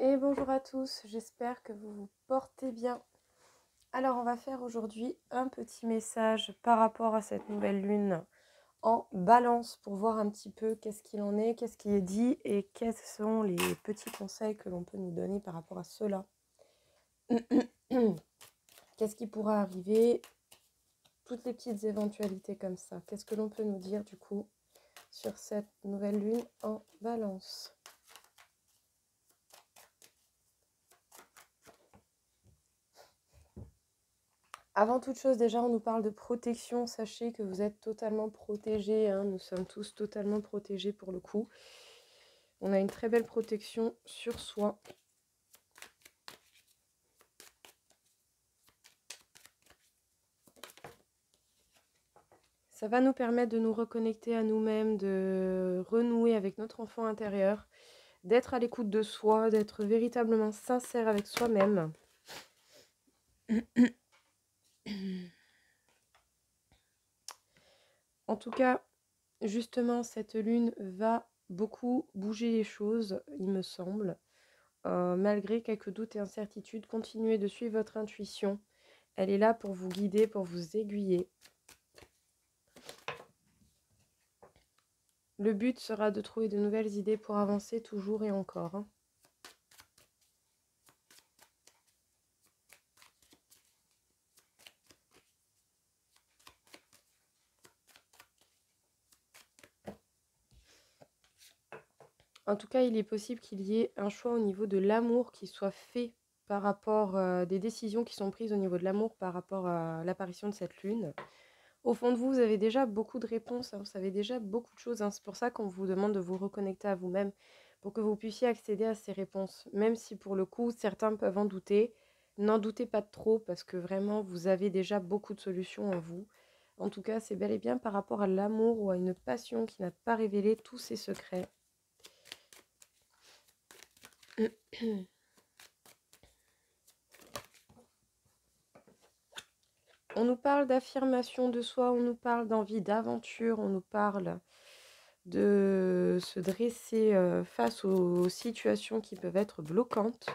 Et bonjour à tous, j'espère que vous vous portez bien. Alors on va faire aujourd'hui un petit message par rapport à cette nouvelle lune en balance pour voir un petit peu qu'est-ce qu'il en est, qu'est-ce qui est dit et quels sont les petits conseils que l'on peut nous donner par rapport à cela. Qu'est-ce qui pourra arriver, toutes les petites éventualités comme ça. Qu'est-ce que l'on peut nous dire du coup sur cette nouvelle lune en balance ? Avant toute chose, déjà, on nous parle de protection. Sachez que vous êtes totalement protégés, hein. Nous sommes tous totalement protégés pour le coup. On a une très belle protection sur soi. Ça va nous permettre de nous reconnecter à nous-mêmes, de renouer avec notre enfant intérieur, d'être à l'écoute de soi, d'être véritablement sincère avec soi-même. En tout cas, justement, cette lune va beaucoup bouger les choses, il me semble. Malgré quelques doutes et incertitudes, continuez de suivre votre intuition. Elle est là pour vous guider, pour vous aiguiller. Le but sera de trouver de nouvelles idées pour avancer toujours et encore, hein. En tout cas, il est possible qu'il y ait un choix au niveau de l'amour qui soit fait par rapport à des décisions qui sont prises au niveau de l'amour par rapport à l'apparition de cette lune. Au fond de vous, vous avez déjà beaucoup de réponses, hein, vous savez déjà beaucoup de choses, hein. C'est pour ça qu'on vous demande de vous reconnecter à vous-même, pour que vous puissiez accéder à ces réponses. Même si pour le coup, certains peuvent en douter, n'en doutez pas de trop, parce que vraiment, vous avez déjà beaucoup de solutions en vous. En tout cas, c'est bel et bien par rapport à l'amour ou à une passion qui n'a pas révélé tous ses secrets. On nous parle d'affirmation de soi, on nous parle d'envie d'aventure, on nous parle de se dresser face aux situations qui peuvent être bloquantes.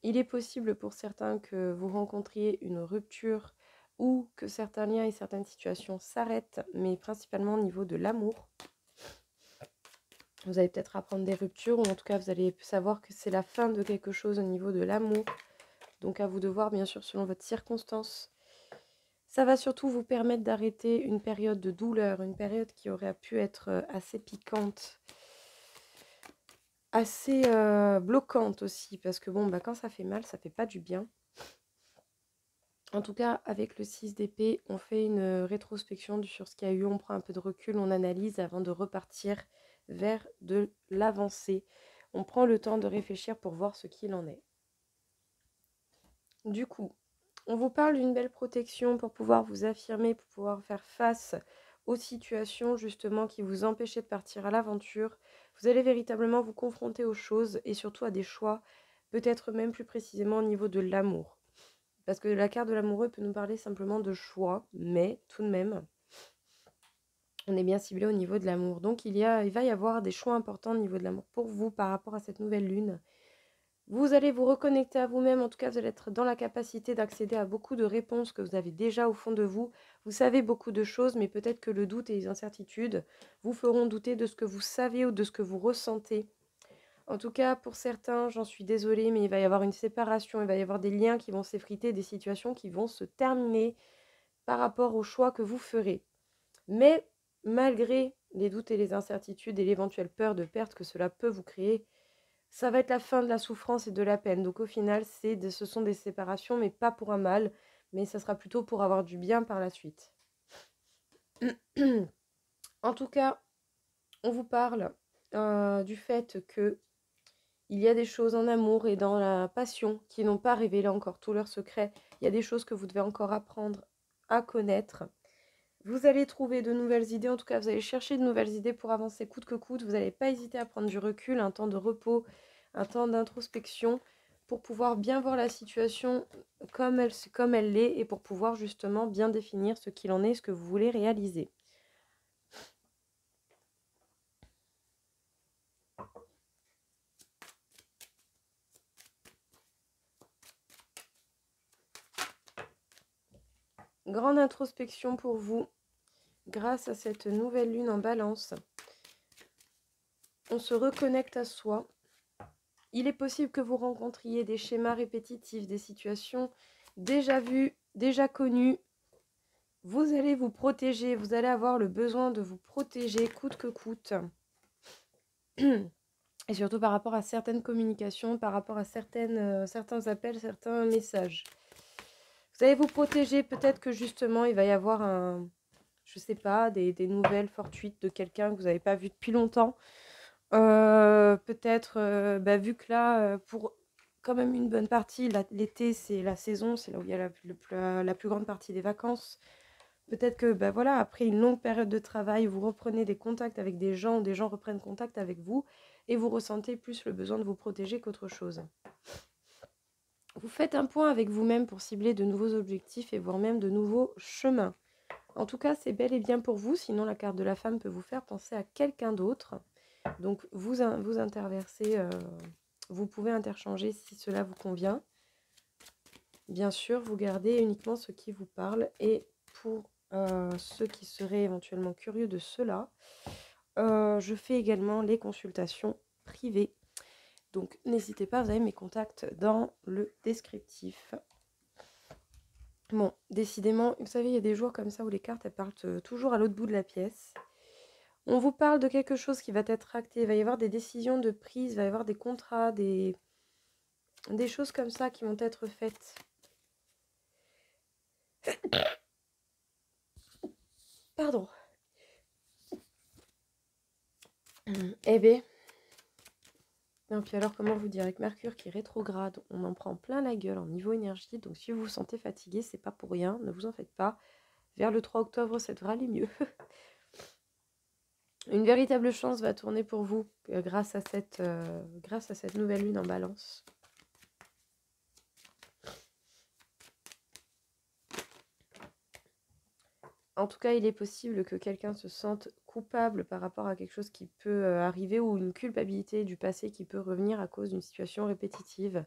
Il est possible pour certains que vous rencontriez une rupture ou que certains liens et certaines situations s'arrêtent, mais principalement au niveau de l'amour. Vous allez peut-être apprendre des ruptures, ou en tout cas vous allez savoir que c'est la fin de quelque chose au niveau de l'amour. Donc à vous de voir, bien sûr, selon votre circonstance. Ça va surtout vous permettre d'arrêter une période de douleur, une période qui aurait pu être assez piquante, assez bloquante aussi, parce que bon, quand ça fait mal, ça fait pas du bien. En tout cas, avec le 6 d'épée, on fait une rétrospection sur ce qu'il y a eu, on prend un peu de recul, on analyse avant de repartir vers de l'avancée. On prend le temps de réfléchir pour voir ce qu'il en est. Du coup, on vous parle d'une belle protection pour pouvoir vous affirmer, pour pouvoir faire face aux situations justement qui vous empêchaient de partir à l'aventure. Vous allez véritablement vous confronter aux choses et surtout à des choix, peut-être même plus précisément au niveau de l'amour. Parce que la carte de l'amoureux peut nous parler simplement de choix, mais tout de même, on est bien ciblé au niveau de l'amour. Donc il va y avoir des choix importants au niveau de l'amour pour vous par rapport à cette nouvelle lune. Vous allez vous reconnecter à vous-même, en tout cas vous allez être dans la capacité d'accéder à beaucoup de réponses que vous avez déjà au fond de vous. Vous savez beaucoup de choses, mais peut-être que le doute et les incertitudes vous feront douter de ce que vous savez ou de ce que vous ressentez. En tout cas, pour certains, j'en suis désolée, mais il va y avoir une séparation, il va y avoir des liens qui vont s'effriter, des situations qui vont se terminer par rapport aux choix que vous ferez. Mais malgré les doutes et les incertitudes et l'éventuelle peur de perte que cela peut vous créer, ça va être la fin de la souffrance et de la peine. Donc au final, ce sont des séparations, mais pas pour un mal, mais ça sera plutôt pour avoir du bien par la suite. En tout cas, on vous parle du fait que il y a des choses en amour et dans la passion qui n'ont pas révélé encore tous leurs secrets. Il y a des choses que vous devez encore apprendre à connaître. Vous allez trouver de nouvelles idées, en tout cas vous allez chercher de nouvelles idées pour avancer coûte que coûte. Vous n'allez pas hésiter à prendre du recul, un temps de repos, un temps d'introspection pour pouvoir bien voir la situation comme elle l'est et pour pouvoir justement bien définir ce qu'il en est, ce que vous voulez réaliser. grande introspection pour vous grâce à cette nouvelle lune en Balance. On se reconnecte à soi. Il est possible que vous rencontriez des schémas répétitifs, des situations déjà vues, déjà connues. Vous allez vous protéger, vous allez avoir le besoin de vous protéger coûte que coûte. Et surtout par rapport à certaines communications, par rapport à certains appels, certains messages. Vous allez vous protéger, peut-être que justement il va y avoir je sais pas, des nouvelles fortuites de quelqu'un que vous n'avez pas vu depuis longtemps. Peut-être, vu que là, pour quand même une bonne partie, l'été c'est la saison, c'est là où il y a la plus grande partie des vacances. Peut-être que voilà, après une longue période de travail, vous reprenez des contacts avec des gens, ou des gens reprennent contact avec vous, et vous ressentez plus le besoin de vous protéger qu'autre chose. Vous faites un point avec vous-même pour cibler de nouveaux objectifs et voire même de nouveaux chemins. En tout cas, c'est bel et bien pour vous, sinon la carte de la femme peut vous faire penser à quelqu'un d'autre. Donc vous interversez, vous pouvez interchanger si cela vous convient. Bien sûr, vous gardez uniquement ce qui vous parle. Et pour ceux qui seraient éventuellement curieux de cela, je fais également les consultations privées. Donc n'hésitez pas, vous avez mes contacts dans le descriptif. Bon, décidément, vous savez, il y a des jours comme ça où les cartes, elles partent toujours à l'autre bout de la pièce. On vous parle de quelque chose qui va être acté, il va y avoir des décisions de prise, il va y avoir des contrats, des choses comme ça qui vont être faites. Pardon. Eh bien, non, puis alors comment vous dire, avec Mercure qui est rétrograde, on en prend plein la gueule en niveau énergie, donc si vous vous sentez fatigué, c'est pas pour rien, ne vous en faites pas. Vers le 3 octobre, ça devrait aller mieux. Une véritable chance va tourner pour vous grâce à cette nouvelle lune en Balance. En tout cas, il est possible que quelqu'un se sente coupable par rapport à quelque chose qui peut arriver ou une culpabilité du passé qui peut revenir à cause d'une situation répétitive.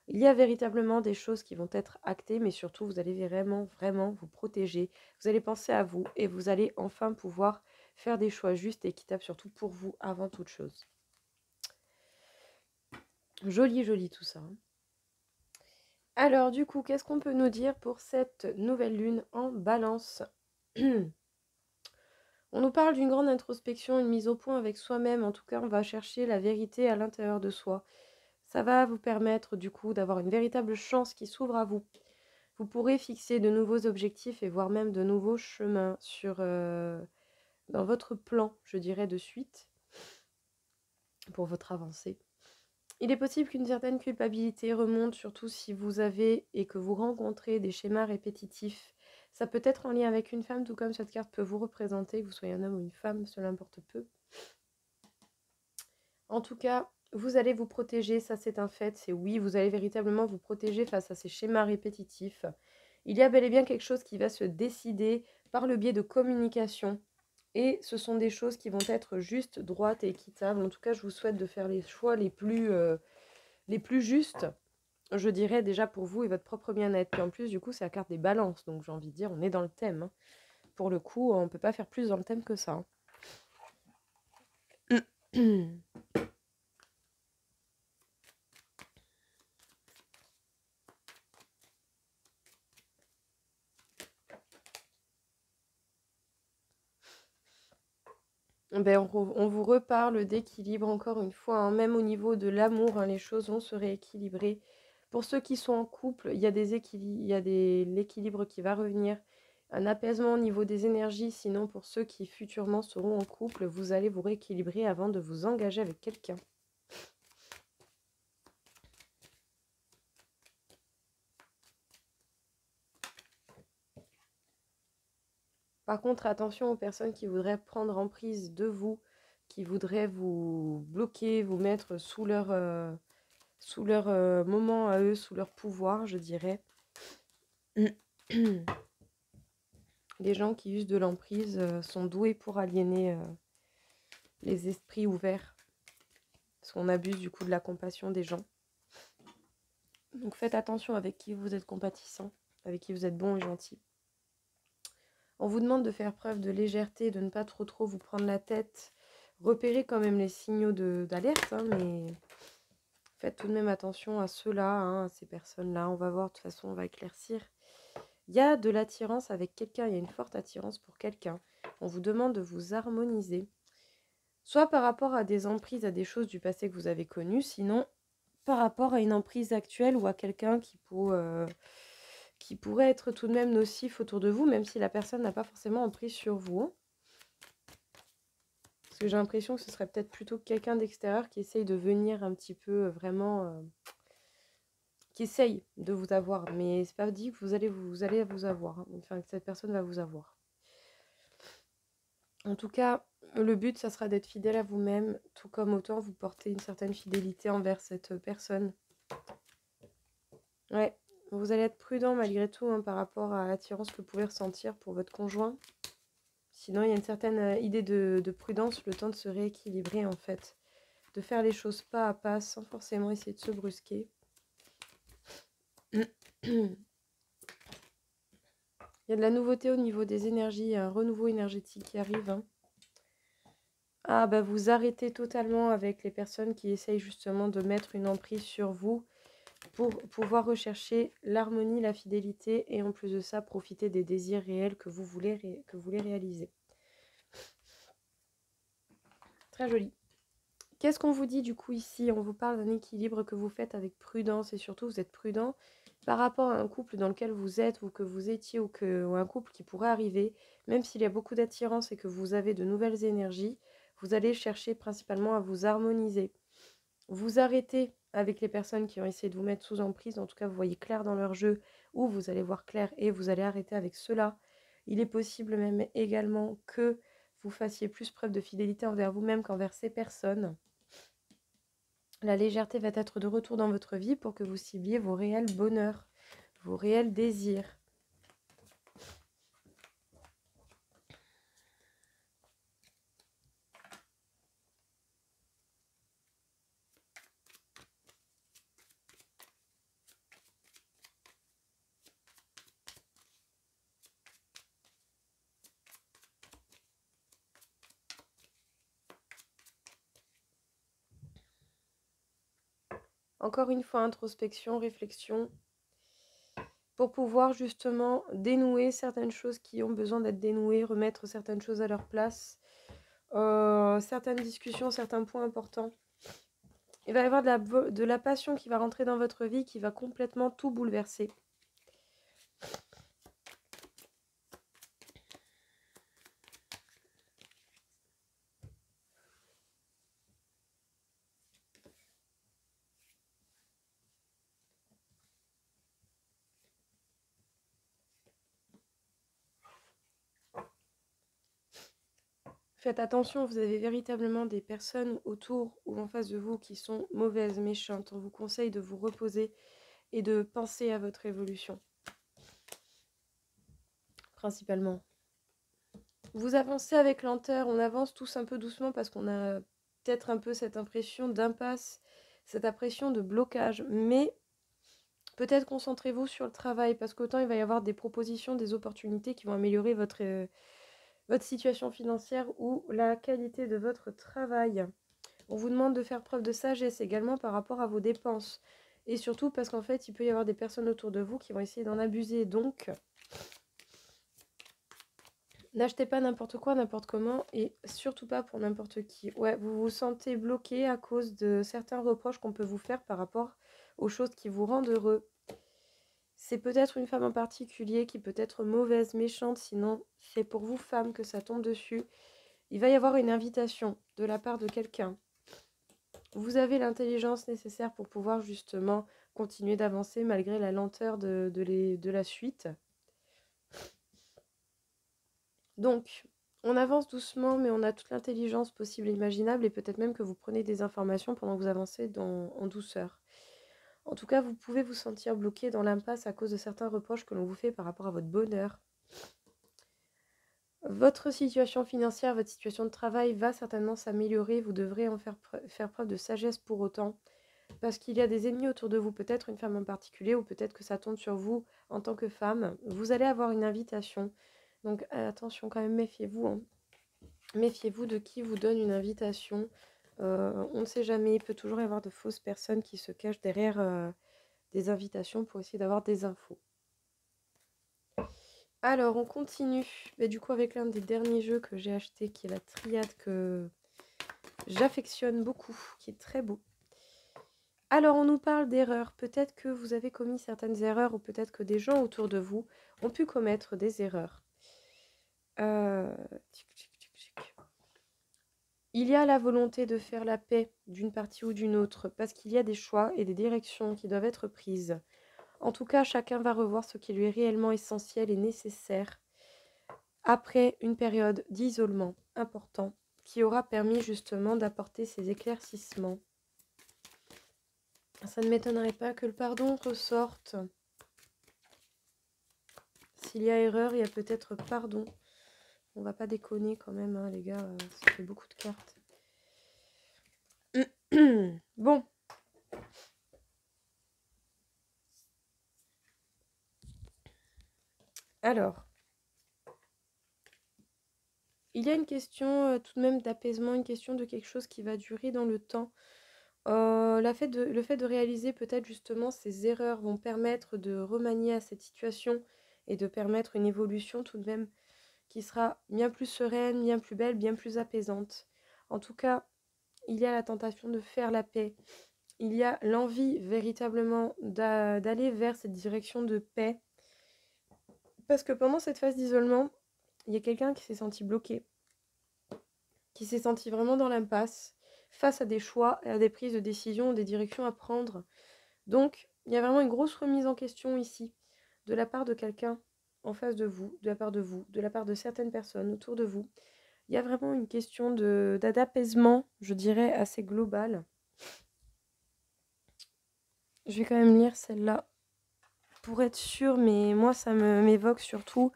Il y a véritablement des choses qui vont être actées, mais surtout, vous allez vraiment, vraiment vous protéger. Vous allez penser à vous et vous allez enfin pouvoir faire des choix justes et équitables, surtout pour vous, avant toute chose. Joli, joli tout ça. Alors, du coup, qu'est-ce qu'on peut nous dire pour cette nouvelle lune en Balance? On nous parle d'une grande introspection, une mise au point avec soi-même. En tout cas, on va chercher la vérité à l'intérieur de soi. Ça va vous permettre, du coup, d'avoir une véritable chance qui s'ouvre à vous. Vous pourrez fixer de nouveaux objectifs et voire même de nouveaux chemins dans votre plan, je dirais, de suite pour votre avancée. Il est possible qu'une certaine culpabilité remonte, surtout si vous avez et que vous rencontrez des schémas répétitifs. Ça peut être en lien avec une femme, tout comme cette carte peut vous représenter, que vous soyez un homme ou une femme, cela importe peu. En tout cas, vous allez vous protéger, ça c'est un fait, c'est oui, vous allez véritablement vous protéger face à ces schémas répétitifs. Il y a bel et bien quelque chose qui va se décider par le biais de communication. Et ce sont des choses qui vont être justes, droites et équitables. En tout cas, je vous souhaite de faire les choix les plus justes, je dirais, déjà pour vous et votre propre bien-être. Puis en plus, du coup, c'est la carte des balances. Donc j'ai envie de dire, on est dans le thème. Pour le coup, on ne peut pas faire plus dans le thème que ça. Ben, on vous reparle d'équilibre encore une fois, même au niveau de l'amour, les choses vont se rééquilibrer. Pour ceux qui sont en couple, il y a l'équilibre qui va revenir, un apaisement au niveau des énergies. Sinon, pour ceux qui futurement seront en couple, vous allez vous rééquilibrer avant de vous engager avec quelqu'un. Par contre, attention aux personnes qui voudraient prendre emprise de vous, qui voudraient vous bloquer, vous mettre sous leur moment à eux, sous leur pouvoir, je dirais. Les gens qui usent de l'emprise sont doués pour aliéner les esprits ouverts. Parce qu'on abuse du coup de la compassion des gens. Donc faites attention avec qui vous êtes compatissant, avec qui vous êtes bon et gentil. On vous demande de faire preuve de légèreté, de ne pas trop vous prendre la tête. Repérez quand même les signaux d'alerte, hein, mais faites tout de même attention à ceux-là, hein, à ces personnes-là. On va voir, de toute façon, on va éclaircir. Il y a de l'attirance avec quelqu'un, il y a une forte attirance pour quelqu'un. On vous demande de vous harmoniser. Soit par rapport à des emprises, à des choses du passé que vous avez connues, sinon par rapport à une emprise actuelle ou à quelqu'un qui pourrait être tout de même nocif autour de vous, même si la personne n'a pas forcément emprise sur vous. Parce que j'ai l'impression que ce serait peut-être plutôt quelqu'un d'extérieur qui essaye de venir un petit peu vraiment... qui essaye de vous avoir. Mais c'est pas dit que vous allez vous avoir. Hein. Enfin, que cette personne va vous avoir. En tout cas, le but, ça sera d'être fidèle à vous-même, tout comme autant vous portez une certaine fidélité envers cette personne. Ouais, vous allez être prudent malgré tout hein, par rapport à l'attirance que vous pouvez ressentir pour votre conjoint. Sinon, il y a une certaine idée de prudence, le temps de se rééquilibrer en fait. De faire les choses pas à pas sans forcément essayer de se brusquer. Il y a de la nouveauté au niveau des énergies, il y a un renouveau énergétique qui arrive. Hein. Ah bah vous arrêtez totalement avec les personnes qui essayent justement de mettre une emprise sur vous pour pouvoir rechercher l'harmonie, la fidélité et en plus de ça, profiter des désirs réels que vous voulez réaliser. Très joli. Qu'est-ce qu'on vous dit du coup ici? On vous parle d'un équilibre que vous faites avec prudence et surtout vous êtes prudent par rapport à un couple dans lequel vous êtes ou que vous étiez ou un couple qui pourrait arriver. Même s'il y a beaucoup d'attirance et que vous avez de nouvelles énergies, vous allez chercher principalement à vous harmoniser. Vous arrêtez avec les personnes qui ont essayé de vous mettre sous emprise, en tout cas vous voyez clair dans leur jeu, ou vous allez voir clair et vous allez arrêter avec cela. Il est possible même également que vous fassiez plus preuve de fidélité envers vous-même qu'envers ces personnes. La légèreté va être de retour dans votre vie pour que vous cibliez vos réels bonheurs, vos réels désirs. Encore une fois, introspection, réflexion, pour pouvoir justement dénouer certaines choses qui ont besoin d'être dénouées, remettre certaines choses à leur place, certaines discussions, certains points importants. Il va y avoir de la passion qui va rentrer dans votre vie, qui va complètement tout bouleverser. Faites attention, vous avez véritablement des personnes autour ou en face de vous qui sont mauvaises, méchantes. On vous conseille de vous reposer et de penser à votre évolution. Principalement. Vous avancez avec lenteur, on avance tous un peu doucement parce qu'on a peut-être un peu cette impression d'impasse, cette impression de blocage. Mais peut-être concentrez-vous sur le travail parce qu'autant il va y avoir des propositions, des opportunités qui vont améliorer votre situation financière ou la qualité de votre travail. On vous demande de faire preuve de sagesse également par rapport à vos dépenses. Et surtout parce qu'en fait, il peut y avoir des personnes autour de vous qui vont essayer d'en abuser. Donc, n'achetez pas n'importe quoi, n'importe comment et surtout pas pour n'importe qui. Ouais, vous vous sentez bloqué à cause de certains reproches qu'on peut vous faire par rapport aux choses qui vous rendent heureux. C'est peut-être une femme en particulier qui peut être mauvaise, méchante, sinon c'est pour vous, femme, que ça tombe dessus. Il va y avoir une invitation de la part de quelqu'un. Vous avez l'intelligence nécessaire pour pouvoir justement continuer d'avancer malgré la lenteur de la suite. Donc, on avance doucement, mais on a toute l'intelligence possible et imaginable et peut-être même que vous prenez des informations pendant que vous avancez en douceur. En tout cas, vous pouvez vous sentir bloqué dans l'impasse à cause de certains reproches que l'on vous fait par rapport à votre bonheur. Votre situation financière, votre situation de travail va certainement s'améliorer. Vous devrez en faire preuve de sagesse pour autant. Parce qu'il y a des ennemis autour de vous, peut-être une femme en particulier, ou peut-être que ça tombe sur vous en tant que femme. Vous allez avoir une invitation Donc attention quand même, méfiez-vous, hein. Méfiez-vous de qui vous donne une invitation. On ne sait jamais, il peut toujours y avoir de fausses personnes qui se cachent derrière des invitations pour essayer d'avoir des infos. Alors, on continue. Mais du coup, avec l'un des derniers jeux que j'ai acheté, qui est la Triade, que j'affectionne beaucoup, qui est très beau. Alors, on nous parle d'erreurs. Peut-être que vous avez commis certaines erreurs, ou peut-être que des gens autour de vous ont pu commettre des erreurs. Tic, tic, tic, tic. Il y a la volonté de faire la paix d'une partie ou d'une autre, parce qu'il y a des choix et des directions qui doivent être prises. En tout cas, chacun va revoir ce qui lui est réellement essentiel et nécessaire après une période d'isolement important qui aura permis justement d'apporter ces éclaircissements. Ça ne m'étonnerait pas que le pardon ressorte. S'il y a erreur, il y a peut-être pardon. On va pas déconner quand même, hein, les gars, ça fait beaucoup de cartes. Bon. Alors. Il y a une question tout de même d'apaisement, une question de quelque chose qui va durer dans le temps. Le fait de réaliser peut-être justement ces erreurs vont permettre de remanier à cette situation et de permettre une évolution tout de même qui sera bien plus sereine, bien plus belle, bien plus apaisante. En tout cas, il y a la tentation de faire la paix. Il y a l'envie véritablement d'aller vers cette direction de paix. Parce que pendant cette phase d'isolement, il y a quelqu'un qui s'est senti bloqué, qui s'est senti vraiment dans l'impasse, face à des choix et à des prises de décision, des directions à prendre. Donc, il y a vraiment une grosse remise en question ici, de la part de quelqu'un en face de vous, de la part de vous, de la part de certaines personnes autour de vous. Il y a vraiment une question d'apaisement, je dirais, assez globale. Je vais quand même lire celle-là pour être sûre, mais moi, ça m'évoque surtout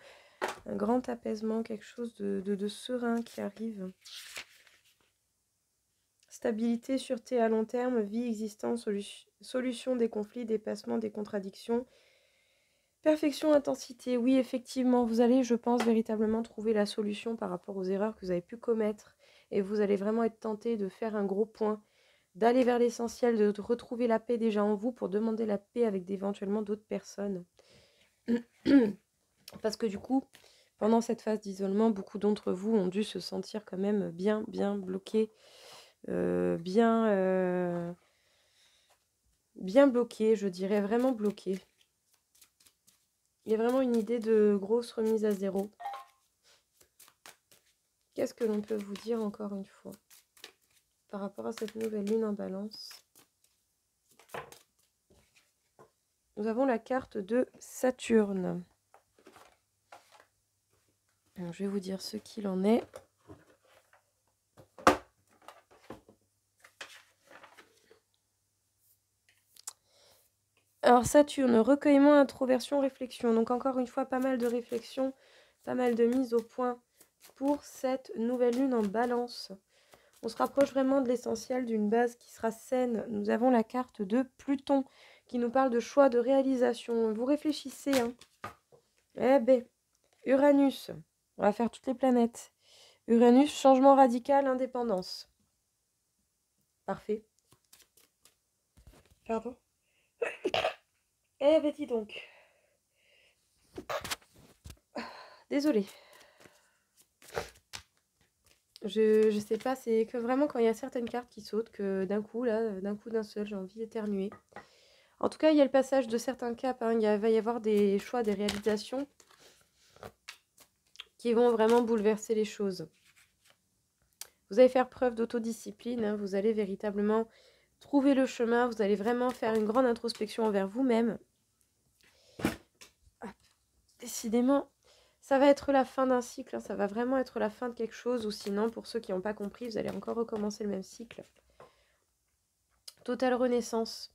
un grand apaisement, quelque chose de serein qui arrive. Stabilité, sûreté à long terme, vie, existence, solution des conflits, dépassement des contradictions. Perfection, intensité, oui, effectivement, vous allez, je pense, véritablement trouver la solution par rapport aux erreurs que vous avez pu commettre. Et vous allez vraiment être tenté de faire un gros point, d'aller vers l'essentiel, de retrouver la paix déjà en vous pour demander la paix avec éventuellement d'autres personnes. Parce que du coup, pendant cette phase d'isolement, beaucoup d'entre vous ont dû se sentir quand même bien bloqués, bien bloqués, je dirais vraiment bloqués. Il y a vraiment une idée de grosse remise à zéro. Qu'est-ce que l'on peut vous dire encore une fois par rapport à cette nouvelle lune en balance? Nous avons la carte de Saturne. Alors, je vais vous dire ce qu'il en est. Alors Saturne, recueillement, introversion, réflexion. Donc encore une fois, pas mal de réflexion, pas mal de mise au point pour cette nouvelle lune en balance. On se rapproche vraiment de l'essentiel, d'une base qui sera saine. Nous avons la carte de Pluton qui nous parle de choix, de réalisation. Vous réfléchissez, hein. Eh ben, Uranus, on va faire toutes les planètes. Uranus, changement radical, indépendance. Parfait. Pardon. Eh ben dis donc. Désolée. Je sais pas, c'est que vraiment quand il y a certaines cartes qui sautent, que d'un coup, là, d'un seul, j'ai envie d'éternuer. En tout cas, il y a le passage de certains caps, hein. Va y avoir des choix, des réalisations qui vont vraiment bouleverser les choses. Vous allez faire preuve d'autodiscipline, hein. Vous allez véritablement trouver le chemin, vous allez vraiment faire une grande introspection envers vous-même. Ah, décidément, ça va être la fin d'un cycle, hein. Ça va vraiment être la fin de quelque chose, ou sinon, pour ceux qui n'ont pas compris, vous allez encore recommencer le même cycle. Totale renaissance.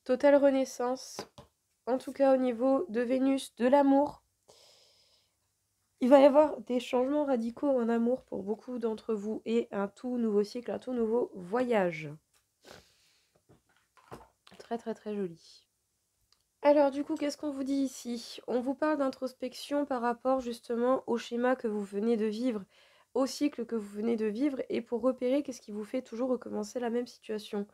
Totale renaissance. En tout cas, au niveau de Vénus, de l'amour. Il va y avoir des changements radicaux en amour pour beaucoup d'entre vous et un tout nouveau cycle, un tout nouveau voyage. Très très très joli. Alors du coup, qu'est-ce qu'on vous dit ici? On vous parle d'introspection par rapport justement au schéma que vous venez de vivre, au cycle que vous venez de vivre et pour repérer qu'est-ce qui vous fait toujours recommencer la même situation.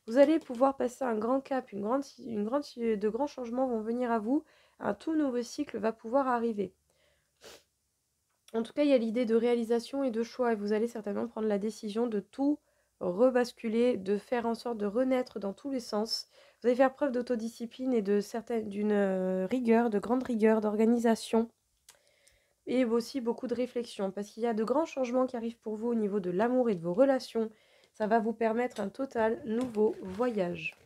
Vous allez pouvoir passer un grand cap, de grands changements vont venir à vous, un tout nouveau cycle va pouvoir arriver. En tout cas, il y a l'idée de réalisation et de choix et vous allez certainement prendre la décision de tout rebasculer, de faire en sorte de renaître dans tous les sens. Vous allez faire preuve d'autodiscipline et d'une rigueur, de grande rigueur, d'organisation et aussi beaucoup de réflexion parce qu'il y a de grands changements qui arrivent pour vous au niveau de l'amour et de vos relations. Ça va vous permettre un total nouveau voyage.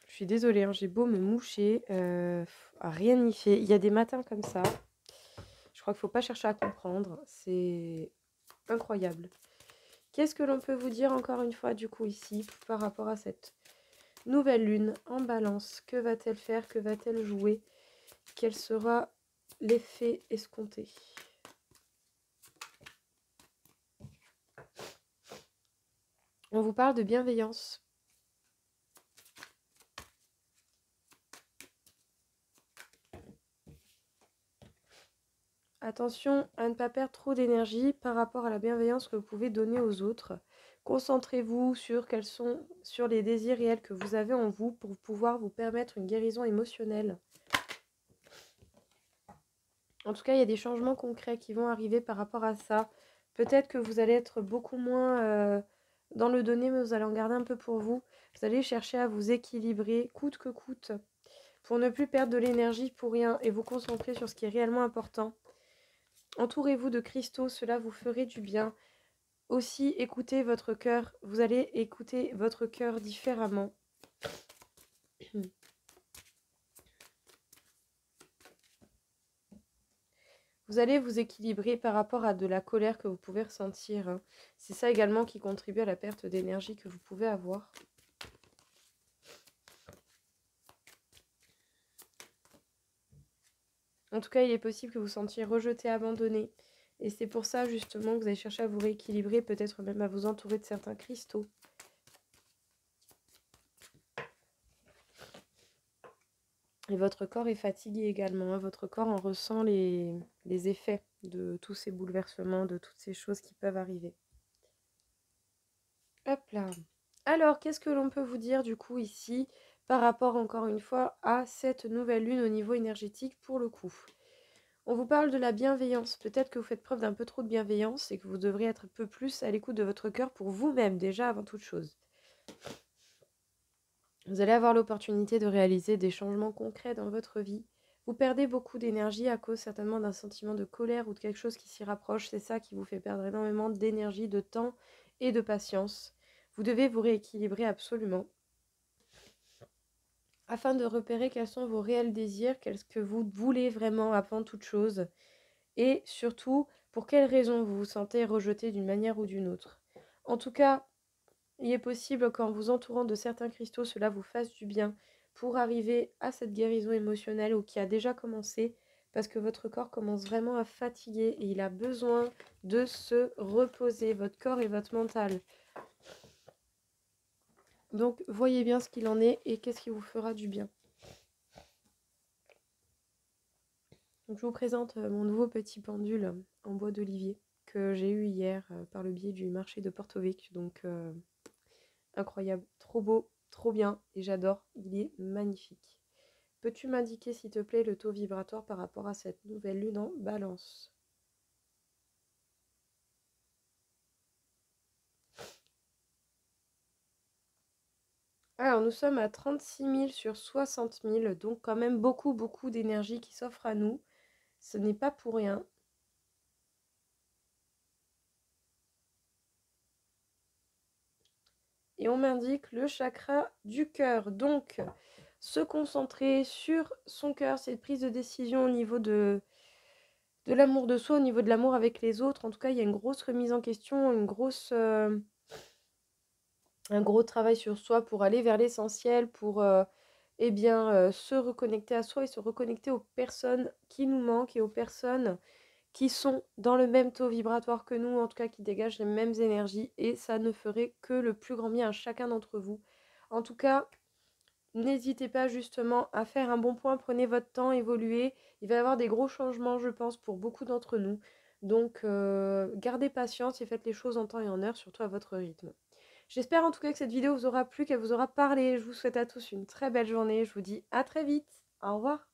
Je suis désolée, hein, j'ai beau me moucher, rien n'y fait. Il y a des matins comme ça. Je crois qu'il ne faut pas chercher à comprendre. C'est incroyable. Qu'est-ce que l'on peut vous dire encore une fois du coup ici par rapport à cette nouvelle lune en balance? Que va-t-elle faire? Que va-t-elle jouer? Quel sera l'effet escompté? On vous parle de bienveillance. Attention à ne pas perdre trop d'énergie par rapport à la bienveillance que vous pouvez donner aux autres. Concentrez-vous sur les désirs réels que vous avez en vous pour pouvoir vous permettre une guérison émotionnelle. En tout cas, il y a des changements concrets qui vont arriver par rapport à ça. Peut-être que vous allez être beaucoup moins dans le donner, mais vous allez en garder un peu pour vous. Vous allez chercher à vous équilibrer coûte que coûte pour ne plus perdre de l'énergie pour rien et vous concentrer sur ce qui est réellement important. Entourez-vous de cristaux, cela vous ferait du bien. Aussi, écoutez votre cœur. Vous allez écouter votre cœur différemment. Vous allez vous équilibrer par rapport à de la colère que vous pouvez ressentir, hein. C'est ça également qui contribue à la perte d'énergie que vous pouvez avoir. En tout cas, il est possible que vous sentiez rejeté, abandonné. Et c'est pour ça justement que vous allez chercher à vous rééquilibrer, peut-être même à vous entourer de certains cristaux. Et votre corps est fatigué également, hein. Votre corps en ressent les effets de tous ces bouleversements, de toutes ces choses qui peuvent arriver. Hop là. Alors, qu'est-ce que l'on peut vous dire du coup ici par rapport encore une fois à cette nouvelle lune au niveau énergétique pour le coup? On vous parle de la bienveillance. Peut-être que vous faites preuve d'un peu trop de bienveillance et que vous devrez être un peu plus à l'écoute de votre cœur pour vous-même déjà avant toute chose. Vous allez avoir l'opportunité de réaliser des changements concrets dans votre vie. Vous perdez beaucoup d'énergie à cause certainement d'un sentiment de colère ou de quelque chose qui s'y rapproche. C'est ça qui vous fait perdre énormément d'énergie, de temps et de patience. Vous devez vous rééquilibrer absolument afin de repérer quels sont vos réels désirs, qu'est-ce que vous voulez vraiment avant toute chose et surtout pour quelles raisons vous vous sentez rejeté d'une manière ou d'une autre. En tout cas, il est possible qu'en vous entourant de certains cristaux, cela vous fasse du bien pour arriver à cette guérison émotionnelle ou qui a déjà commencé parce que votre corps commence vraiment à fatiguer et il a besoin de se reposer, votre corps et votre mental. Donc, voyez bien ce qu'il en est et qu'est-ce qui vous fera du bien. Donc, je vous présente mon nouveau petit pendule en bois d'olivier que j'ai eu hier par le biais du marché de Porto Vecchio. Donc, incroyable, trop beau, trop bien et j'adore, il est magnifique. Peux-tu m'indiquer s'il te plaît le taux vibratoire par rapport à cette nouvelle lune en balance? Alors nous sommes à 36 000 sur 60 000, donc quand même beaucoup beaucoup d'énergie qui s'offre à nous. Ce n'est pas pour rien. Et on m'indique le chakra du cœur. Donc se concentrer sur son cœur, cette prise de décision au niveau de l'amour de soi, au niveau de l'amour avec les autres. En tout cas, il y a une grosse remise en question, un gros travail sur soi pour aller vers l'essentiel, pour eh bien, se reconnecter à soi et se reconnecter aux personnes qui nous manquent et aux personnes qui sont dans le même taux vibratoire que nous, en tout cas qui dégagent les mêmes énergies et ça ne ferait que le plus grand bien à chacun d'entre vous. En tout cas, n'hésitez pas justement à faire un bon point, prenez votre temps, évoluez. Il va y avoir des gros changements, je pense, pour beaucoup d'entre nous. Donc, gardez patience et faites les choses en temps et en heure, surtout à votre rythme. J'espère en tout cas que cette vidéo vous aura plu, qu'elle vous aura parlé. Je vous souhaite à tous une très belle journée. Je vous dis à très vite. Au revoir.